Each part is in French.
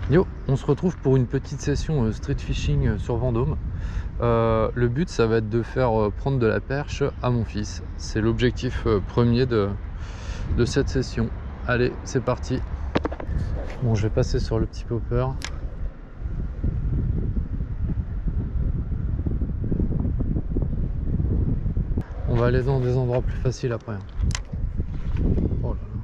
Yo, on se retrouve pour une petite session street fishing sur Vendôme. Le but, ça va être de faire prendre de la perche à mon fils. C'est l'objectif premier de cette session. Allez, c'est parti. Bon, je vais passer sur le petit popper. On va aller dans des endroits plus faciles après. Oh là là.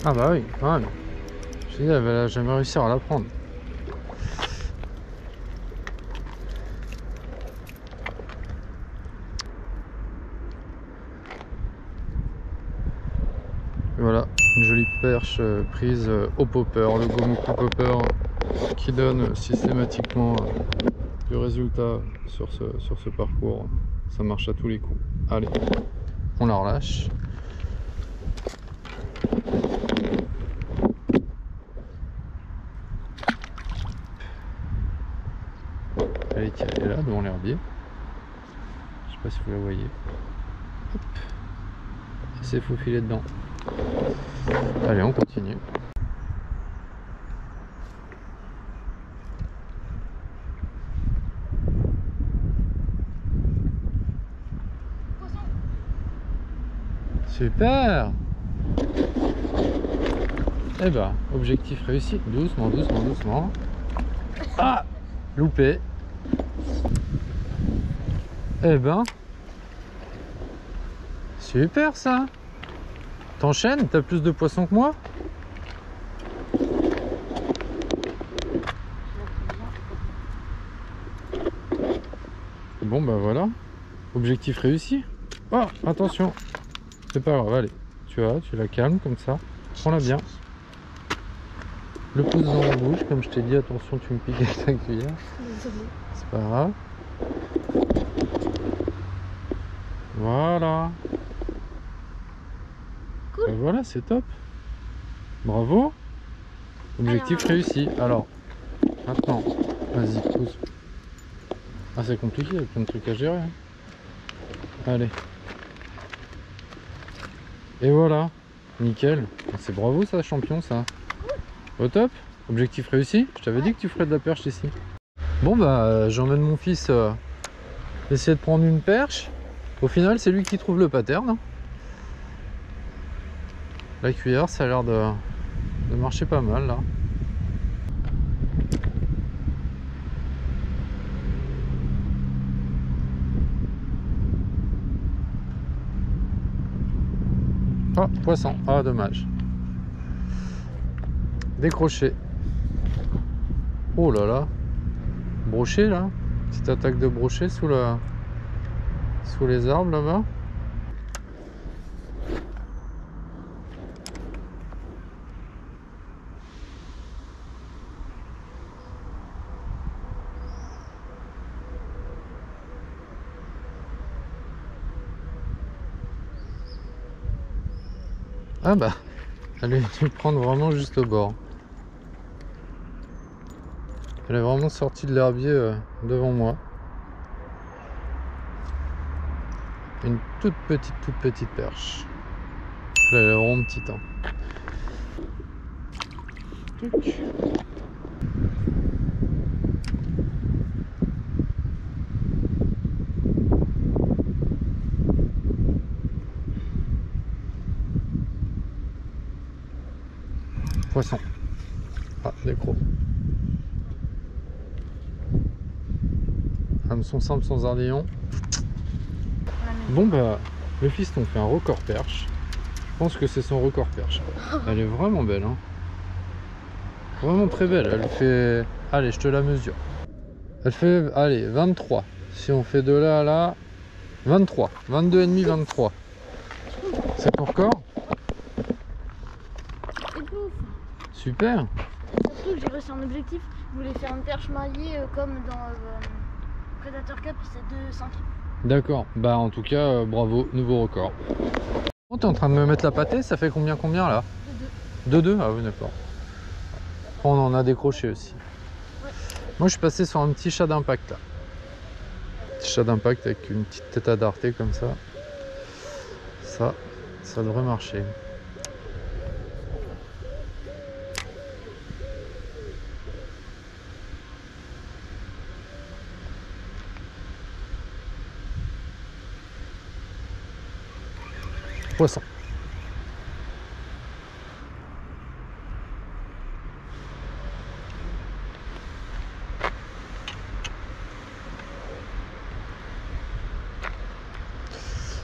Ah bah oui, quand même. Je dis, elle va jamais réussir à la prendre. Voilà, une jolie perche prise au popper, le Gomoku popper qui donne systématiquement du résultat sur ce parcours. Ça marche à tous les coups. Allez, on la relâche. Elle est là devant l'herbier. Je sais pas si vous la voyez. Hop. Et c'est faufilé dedans. Allez, on continue. Super. Eh ben, objectif réussi. Doucement, doucement, doucement. Ah, loupé. Eh ben, super ça. T'enchaînes, t'as plus de poissons que moi. Bon bah voilà, objectif réussi. Oh, attention, c'est pas grave, allez, tu la calmes comme ça, prends-la bien. Le pouce dans la bouche, comme je t'ai dit, attention tu me piques avec ta cuillère. C'est pas grave. Voilà. Cool. Et voilà, c'est top. Bravo. Objectif réussi. Alors, maintenant, vas-y, pousse. Ah, c'est compliqué, il y a plein de trucs à gérer. Hein. Allez. Et voilà. Nickel. C'est bravo ça, champion, ça. Au top. Objectif réussi. Je t'avais dit que tu ferais de la perche ici. Bon, bah, j'emmène mon fils essayer de prendre une perche. Au final, c'est lui qui trouve le pattern. La cuillère, ça a l'air de marcher pas mal là. Oh, poisson. Ah, dommage. Décroché. Oh là là. Brochet là. Petite attaque de brochet sous les arbres là-bas. Ah bah, elle est venue prendre vraiment juste au bord. Elle est vraiment sortie de l'herbier devant moi. Une toute petite perche. Elle est vraiment petite. Hein. Poisson. Ah, des crocs. Hameçon simple sans ardillon. Bon bah, le fiston fait un record perche. Je pense que c'est son record perche. Elle est vraiment belle. Hein. Vraiment très belle. Elle fait... Allez, je te la mesure. Elle fait, allez, 23. Si on fait de là à là, 23. 22,5, 23. C'est ton record? plouf. Super. Surtout que j'ai réussi un objectif. Je voulais faire une perche maillée comme dans Predator Cup, c'est 2,5. D'accord. Bah en tout cas, bravo, nouveau record. Oh, t'es en train de me mettre la pâtée, ça fait combien là? 2-2. Ah oui, d'accord. On en a décroché aussi. Ouais. Moi je suis passé sur un petit chat d'impact là. Petit chat d'impact avec une petite tête à darté comme ça. Ça devrait marcher. Poisson.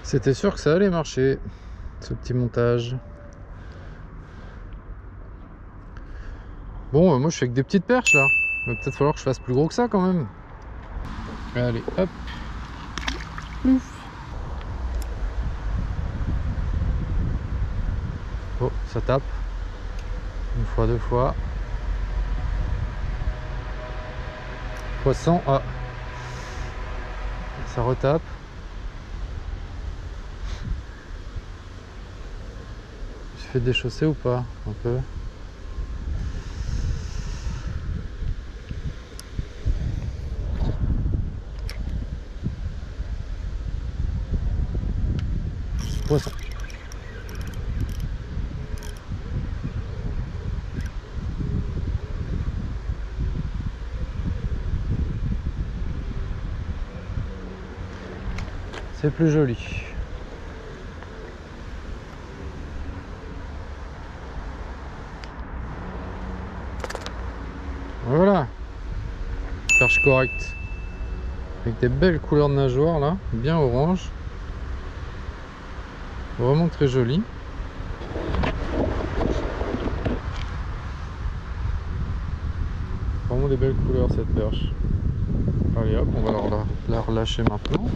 C'était sûr que ça allait marcher, ce petit montage. Bon, moi je fais que des petites perches là. Il va peut-être falloir que je fasse plus gros que ça quand même. Allez, hop. Ouf. Oh, ça tape. Une fois, deux fois. Poisson, ah. Ça retape. Je fais déchausser ou pas? Un peu. Poisson. C'est plus joli. Voilà. Perche correcte. Avec des belles couleurs de nageoires là, bien orange. Vraiment très joli. Vraiment des belles couleurs cette perche. Allez hop, on va la relâcher maintenant.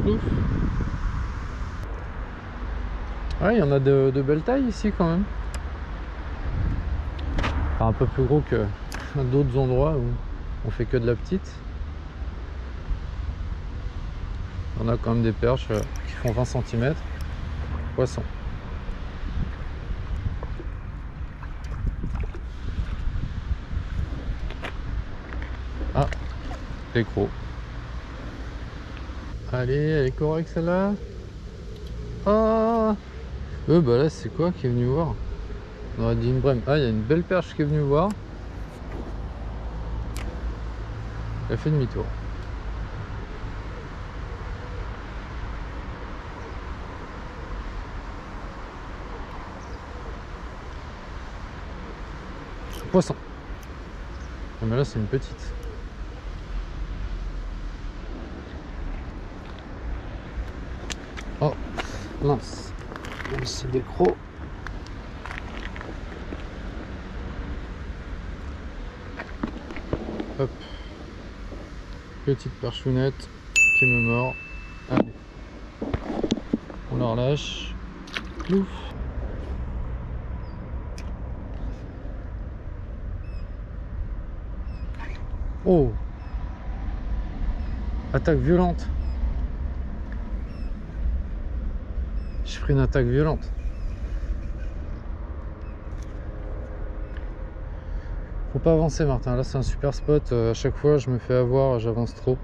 Ouf. Ah, il y en a de belles tailles ici quand même. Enfin, un peu plus gros que d'autres endroits où on fait que de la petite. On a quand même des perches qui font 20 cm. Poisson. Ah, l'écrou. Allez, elle est correcte celle-là. Ah, bah là c'est quoi qui est venu voir? On aurait dit une brème. Ah, il y a une belle perche qui est venue voir. Elle fait demi-tour. Poisson. Ah, mais là c'est une petite. Oh, mince. C'est des crocs. Hop. Petite perchounette qui me mord. Allez. On la relâche. Plouf. Oh. Attaque violente. J'ai pris une attaque violente. Faut pas avancer Martin, là c'est un super spot, à chaque fois je me fais avoir, j'avance trop.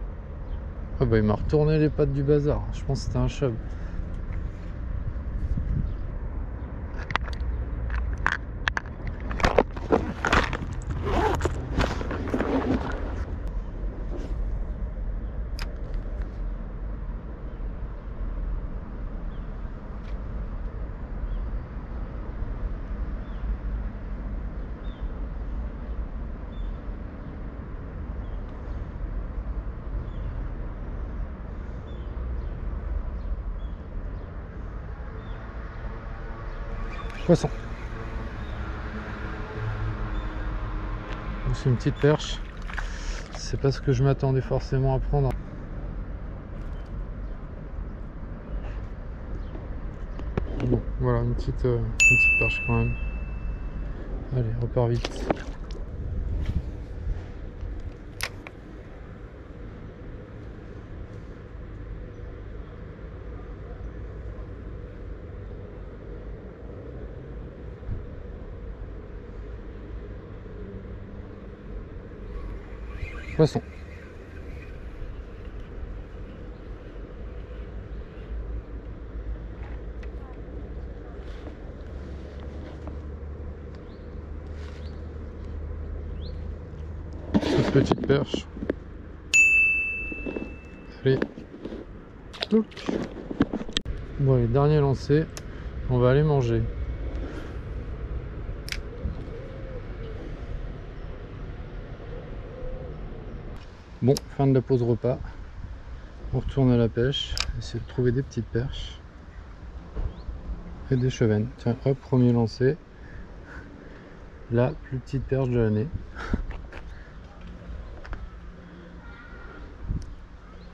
Ah bah il m'a retourné les pattes du bazar, je pense que c'était un chub. Poisson. C'est une petite perche. C'est pas ce que je m'attendais forcément à prendre. bon, voilà, une petite perche quand même. Allez, repars vite. Poisson. Toute petite perche. Allez. Touc. Bon, les derniers lancés, on va aller manger. Bon, fin de la pause repas. On retourne à la pêche, essayer de trouver des petites perches et des chevennes. Tiens, hop, premier lancé. La plus petite perche de l'année.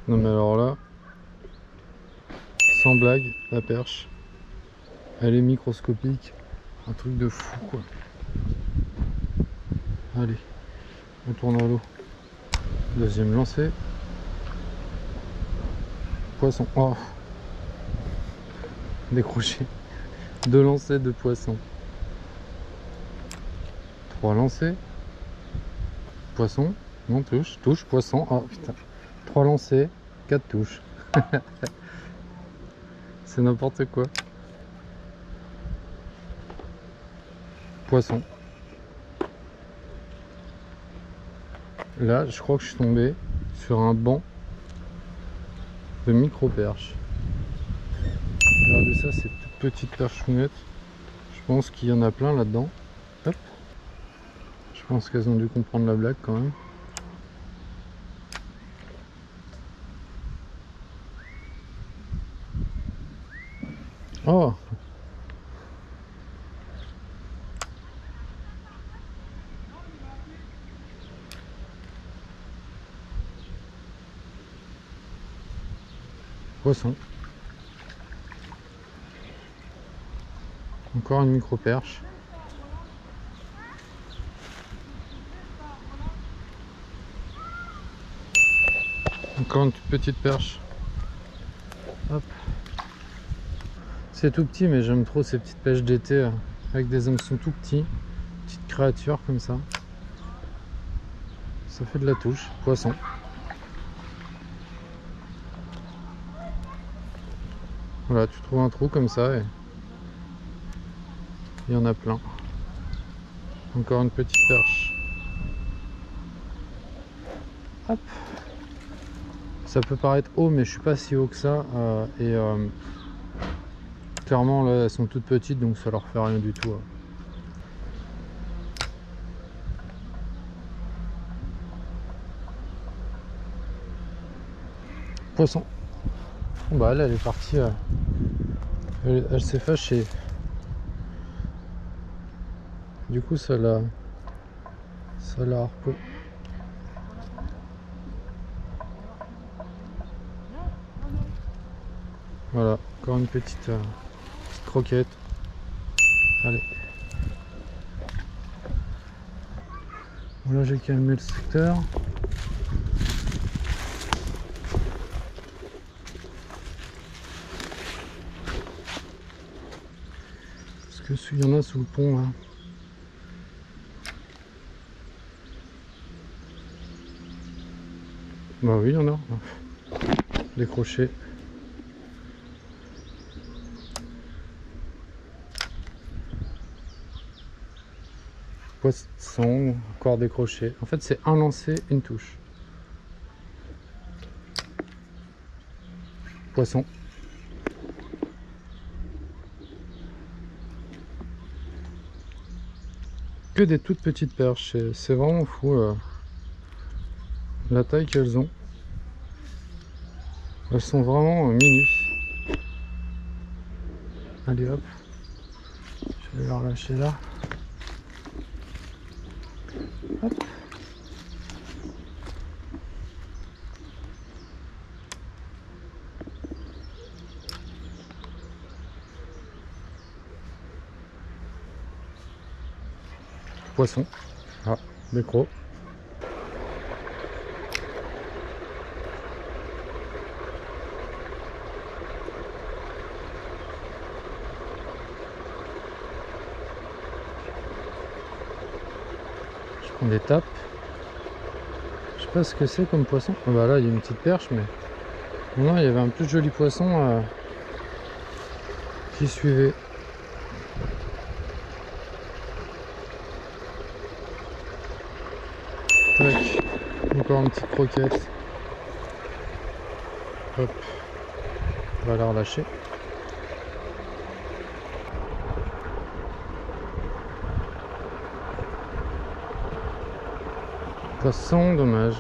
Non mais alors là, sans blague, la perche, elle est microscopique, un truc de fou quoi. Allez, on tourne à l'eau. Deuxième lancé. Poisson. Oh, décroché. 2 lancers de poisson. 3 lancers. Poisson. Non, touche. Touche, poisson. Oh putain. 3 lancers. 4 touches. C'est n'importe quoi. Poisson. Là, je crois que je suis tombé sur un banc de micro-perches. Regardez ça, ces toutes petites perchounettes. Je pense qu'il y en a plein là-dedans. Hop. Je pense qu'elles ont dû comprendre la blague quand même. Oh! Poisson. Encore une micro-perche. Encore une toute petite perche. Hop. C'est tout petit, mais j'aime trop ces petites pêches d'été avec des hameçons tout petits. Petites créatures comme ça. Ça fait de la touche. Poisson. Voilà, tu trouves un trou comme ça et il y en a plein. Encore une petite perche. Hop. Ça peut paraître haut, mais je suis pas si haut que ça. Clairement, là, elles sont toutes petites, donc ça leur fait rien du tout. Poisson. Bon, bah, elle est partie. Elle s'est fâchée. Du coup, ça l'a harpé. Voilà, encore une petite croquette. Allez. Voilà, j'ai calmé le secteur. Parce que il y en a sous le pont là. Bah oui, il y en a. Décroché. Poisson, encore décroché. En fait, c'est un lancé, une touche. Poisson. Que des toutes petites perches. C'est vraiment fou la taille qu'elles ont. Elles sont vraiment minus. Allez hop. Je vais la relâcher là. Hop. Poisson. Ah, des crocs. Je prends des tapes. Je sais pas ce que c'est comme poisson. Ah bah là il y a une petite perche, mais non, il y avait un plus joli poisson qui suivait. Tac. Encore une petite croquette. Hop. On va la relâcher. Poisson, dommage.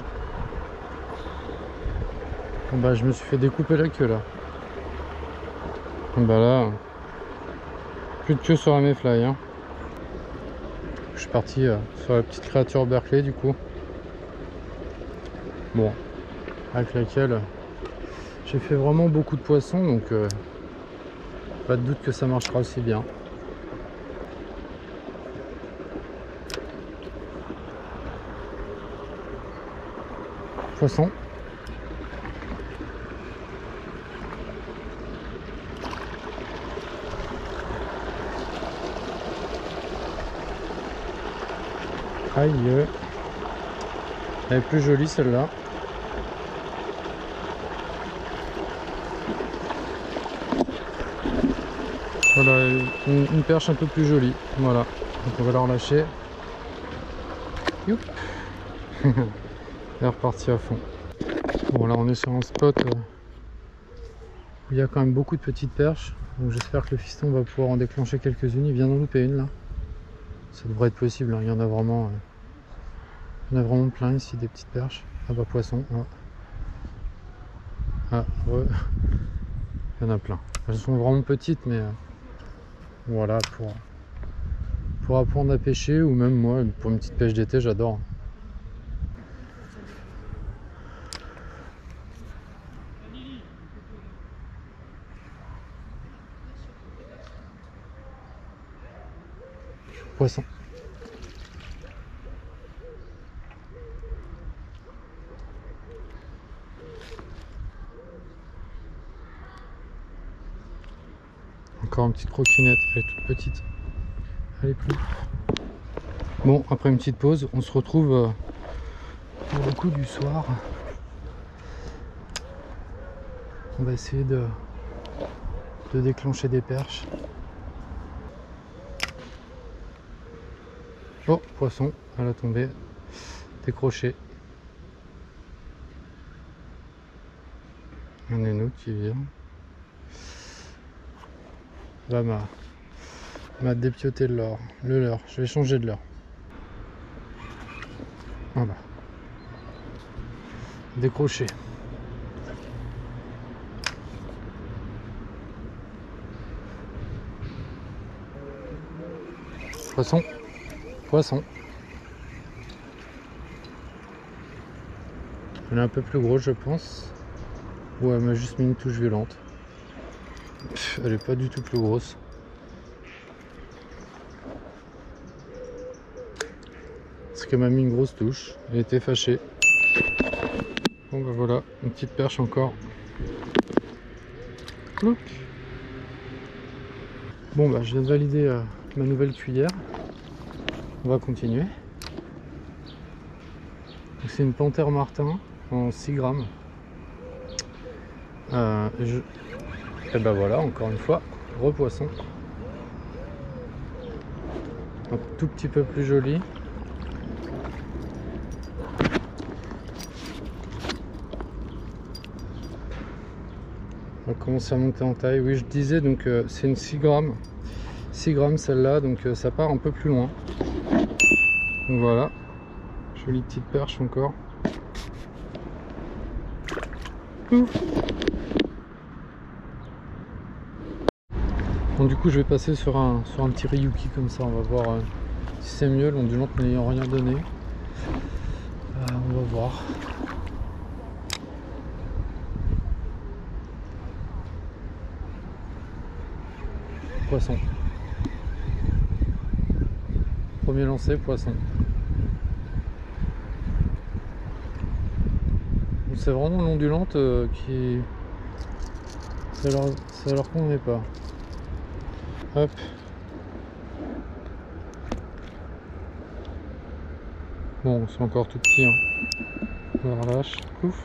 Bon bah je me suis fait découper la queue là. Bah là, plus de queue sur la mayfly hein. Je suis parti sur la petite créature Berkeley du coup. Bon, avec laquelle j'ai fait vraiment beaucoup de poissons, donc pas de doute que ça marchera aussi bien. Poisson. Aïe. Elle est plus jolie celle-là. Voilà, une perche un peu plus jolie. Voilà, donc on va la relâcher. Youp. Elle est repartie à fond. Bon là on est sur un spot où il y a quand même beaucoup de petites perches. Donc j'espère que le fiston va pouvoir en déclencher quelques-unes. Il vient d'en louper une là. Ça devrait être possible, hein. Il y en a vraiment plein ici des petites perches. Ah bah poisson. Ah ouais. Il y en a plein. Elles sont vraiment petites mais voilà, pour apprendre à pêcher, ou même moi pour une petite pêche d'été, j'adore. Poisson. Encore une petite croquinette, elle est toute petite. Elle est plus. Bon, après une petite pause, on se retrouve pour le coup du soir. On va essayer de déclencher des perches. Oh, poisson, elle a tombé, décroché. Un éno qui vient. Là, m'a dépioté le leurre. Je vais changer de leurre. Voilà. Décroché. Poisson. Poisson. Elle est un peu plus grosse, je pense. Ouais, elle m'a juste mis une touche violente. Elle est pas du tout plus grosse. Parce qu'elle m'a mis une grosse touche. Elle était fâchée. Bon bah voilà, une petite perche encore. Look. Bon bah je viens de valider ma nouvelle cuillère. On va continuer. C'est une panthère martin en 6 grammes. Et ben voilà, encore une fois, gros poisson. Un tout petit peu plus joli. On va commencer à monter en taille. Oui, je disais, donc c'est une 6 grammes. 6 grammes celle-là, donc ça part un peu plus loin. Donc voilà, jolie petite perche encore. Ouf. Bon, du coup je vais passer sur un petit Ryuki comme ça, on va voir si c'est mieux, l'ondulante n'ayant rien donné. On va voir. Poisson. Premier lancé, poisson. C'est vraiment l'ondulante qui... Ça leur convenait pas. Hop. Bon, c'est encore tout petit. Hein. On la relâche. Ouf.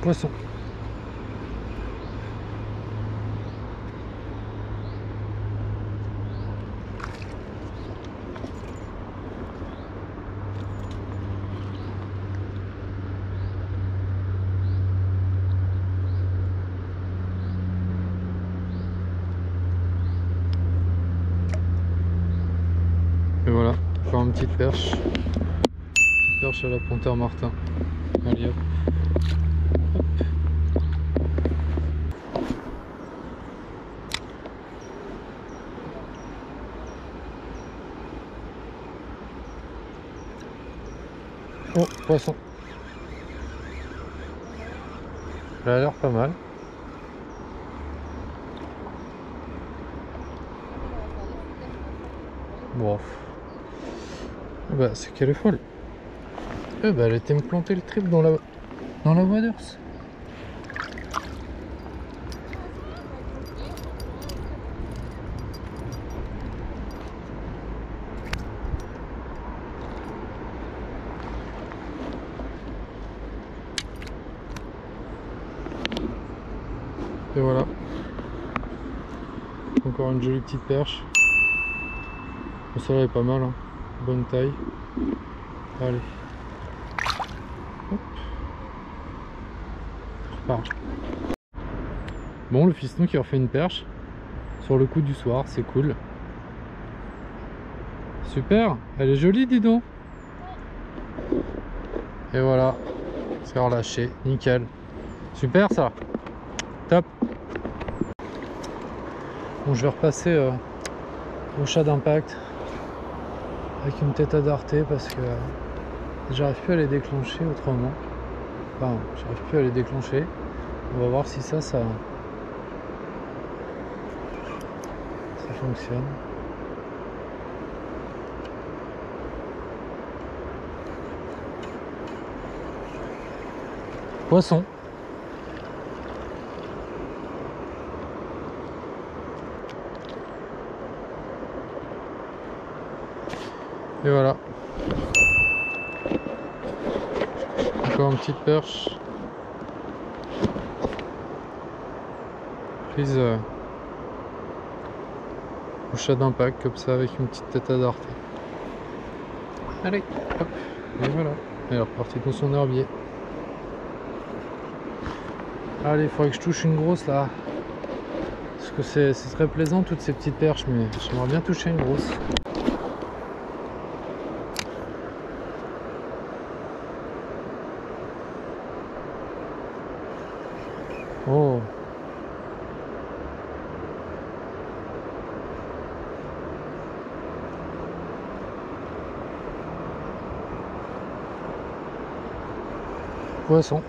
Poisson. Et voilà, encore une petite perche. Petite perche à la Panthère Martin. Allez hop. Hop. Oh, poisson. Elle a l'air pas mal. Bon. Bah, c'est qu'elle est folle. Eh bah, elle était me planter le trip dans la waders. Et voilà. Encore une jolie petite perche. Celle-là est pas mal, hein. Bonne taille. Allez. Hop. Repart. Bon, le fiston qui refait une perche sur le coup du soir, c'est cool. Super, elle est jolie, dis donc. Et voilà, c'est relâché, nickel. Super ça. Top. Bon, je vais repasser au chat d'impact avec une tête à darté parce que j'arrive plus à les déclencher autrement. Enfin, j'arrive plus à les déclencher. On va voir si ça fonctionne. Poisson. Et voilà. Encore une petite perche. Prise au chat d'impact comme ça avec une petite tête à darté. Allez, hop. Et voilà. Elle est repartie dans son herbier. Allez, il faudrait que je touche une grosse là. Parce que c'est très plaisant toutes ces petites perches, mais j'aimerais bien toucher une grosse. Oh. Poisson.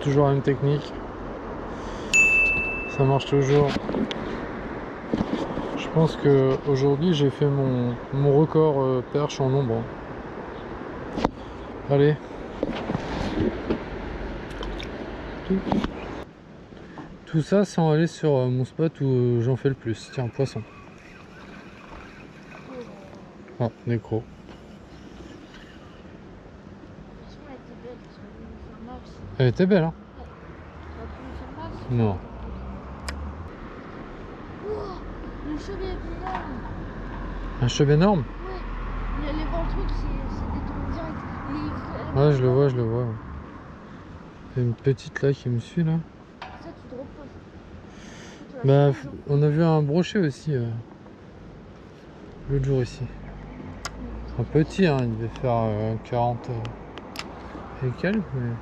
Toujours la même technique. Ça marche toujours. Je pense que aujourd'hui j'ai fait mon record perche en ombre. Allez. Tout ça sans aller sur mon spot où j'en fais le plus. Tiens, poisson. Oh, nécro. Elle était belle, hein? Non. Le cheveu énorme. Un cheveu énorme? Ouais. Les ventraux, c'est des tons directs. Ouais, je le vois, je le vois. Il y a une petite là qui me suit là. Ça, tu te reposes. Bah, on a vu un brochet aussi l'autre jour ici. Un petit, hein, il devait faire 40 et quelques, mais...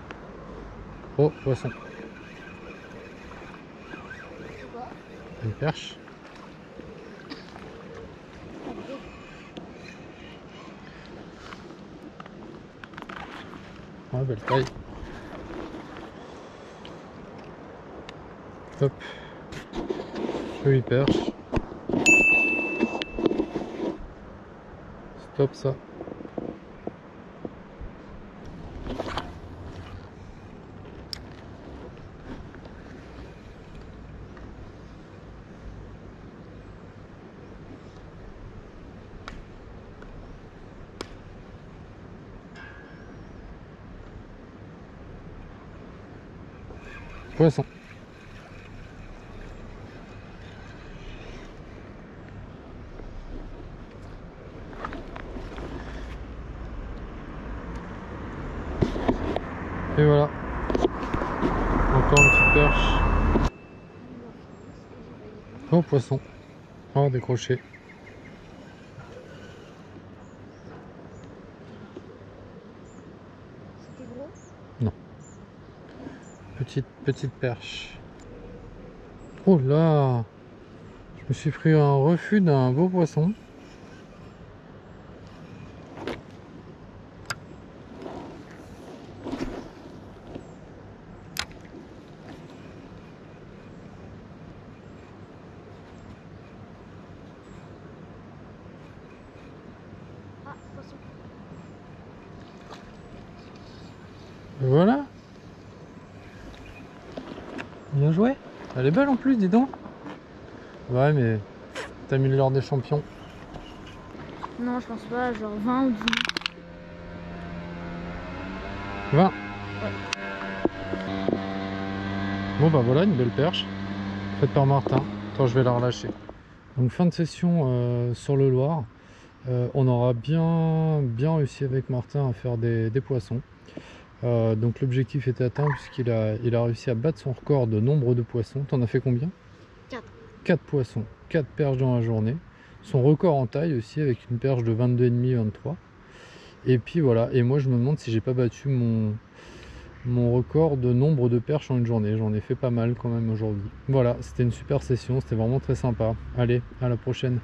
Oh, poisson. Une perche. Ouais, belle taille. Hop. Jolie perche. Stop ça. Poisson. Et voilà. Encore une petite perche. Oh, poisson. Oh, décroché. C'était gros? Non. Petite perche. Oh là! Je me suis pris un refus d'un beau poisson. Ah, poisson. Et voilà. Bien joué. Elle est belle en plus, dis donc. Ouais, mais t'as mis l'heure des champions. Non, je pense pas, genre 20 ou 10. 20. Ouais. Bon bah voilà, une belle perche. Faite par Martin. Attends, je vais la relâcher. Donc fin de session sur le Loir. On aura bien réussi avec Martin à faire des poissons. Donc l'objectif était atteint puisqu'il a réussi à battre son record de nombre de poissons. T'en as fait combien? 4. 4 poissons, 4 perches dans la journée. Son record en taille aussi avec une perche de 22,5, 23. Et puis voilà, et moi je me demande si j'ai pas battu mon record de nombre de perches en une journée. J'en ai fait pas mal quand même aujourd'hui. Voilà, c'était une super session, c'était vraiment très sympa. Allez, à la prochaine.